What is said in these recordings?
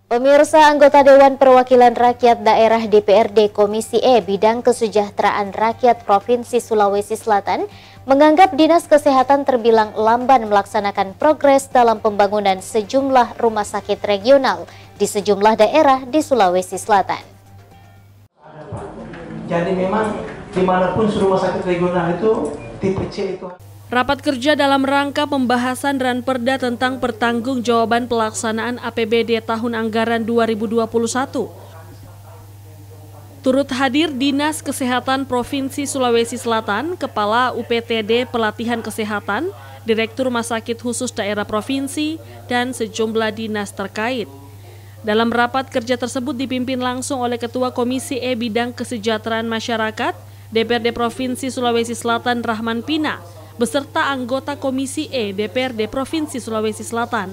Pemirsa, anggota Dewan Perwakilan Rakyat Daerah DPRD Komisi E Bidang Kesejahteraan Rakyat Provinsi Sulawesi Selatan menganggap Dinas Kesehatan terbilang lamban melaksanakan progres dalam pembangunan sejumlah rumah sakit regional di sejumlah daerah di Sulawesi Selatan. Jadi memang dimanapun rumah sakit regional itu tipe C itu. Rapat kerja dalam rangka pembahasan Ranperda tentang pertanggungjawaban pelaksanaan APBD tahun anggaran 2021. Turut hadir Dinas Kesehatan Provinsi Sulawesi Selatan, Kepala UPTD Pelatihan Kesehatan, Direktur Rumah Sakit Khusus Daerah Provinsi, dan sejumlah dinas terkait. Dalam rapat kerja tersebut dipimpin langsung oleh Ketua Komisi E Bidang Kesejahteraan Masyarakat, DPRD Provinsi Sulawesi Selatan Rahman Pina, beserta anggota Komisi E DPRD Provinsi Sulawesi Selatan.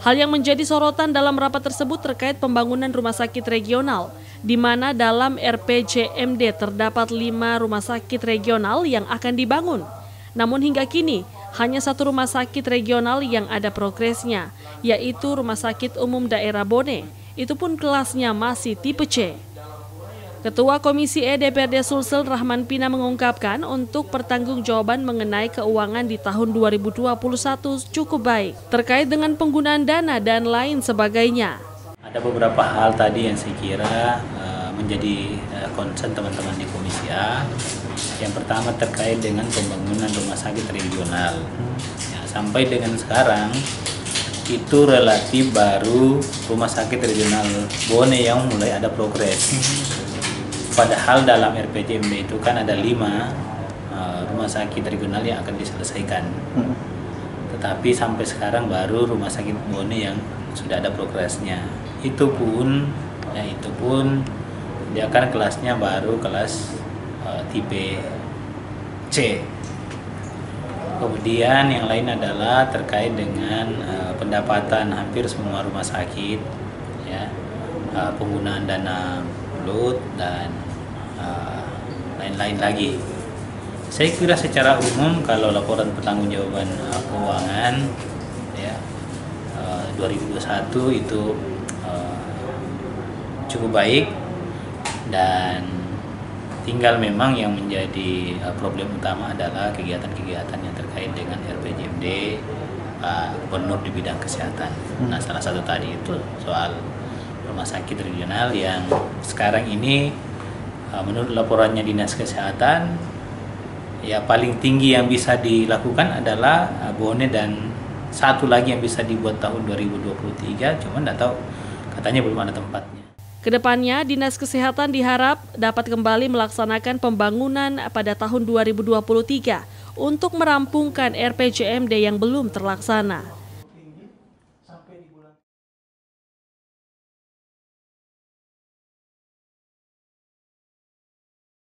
Hal yang menjadi sorotan dalam rapat tersebut terkait pembangunan rumah sakit regional, di mana dalam RPJMD terdapat 5 rumah sakit regional yang akan dibangun. Namun hingga kini, hanya 1 rumah sakit regional yang ada progresnya, yaitu Rumah Sakit Umum Daerah Bone, itu pun kelasnya masih tipe C. Ketua Komisi E DPRD Sulsel Rahman Pina mengungkapkan untuk pertanggungjawaban mengenai keuangan di tahun 2021 cukup baik terkait dengan penggunaan dana dan lain sebagainya. Ada beberapa hal tadi yang saya kira menjadi concern teman-teman di Komisi A. Yang pertama terkait dengan pembangunan rumah sakit regional. Ya, sampai dengan sekarang itu relatif baru rumah sakit regional Bone yang mulai ada progres. Padahal dalam RPJMD itu kan ada 5 rumah sakit regional yang akan diselesaikan. Tetapi sampai sekarang baru rumah sakit Bone yang sudah ada progresnya. Itu pun dia kan kelasnya baru kelas tipe C. Kemudian yang lain adalah terkait dengan pendapatan hampir semua rumah sakit, ya, penggunaan dana load dan lain-lain lagi. Saya kira secara umum kalau laporan pertanggungjawaban keuangan ya 2021 itu cukup baik, dan tinggal memang yang menjadi problem utama adalah kegiatan-kegiatan yang terkait dengan RPJMD Gubernur di bidang kesehatan. Nah, salah satu tadi itu soal rumah sakit regional yang sekarang ini menurut laporannya Dinas Kesehatan ya paling tinggi yang bisa dilakukan adalah Bone, dan satu lagi yang bisa dibuat tahun 2023, cuman nggak tahu, katanya belum ada tempatnya. Kedepannya, Dinas Kesehatan diharap dapat kembali melaksanakan pembangunan pada tahun 2023 untuk merampungkan RPJMD yang belum terlaksana.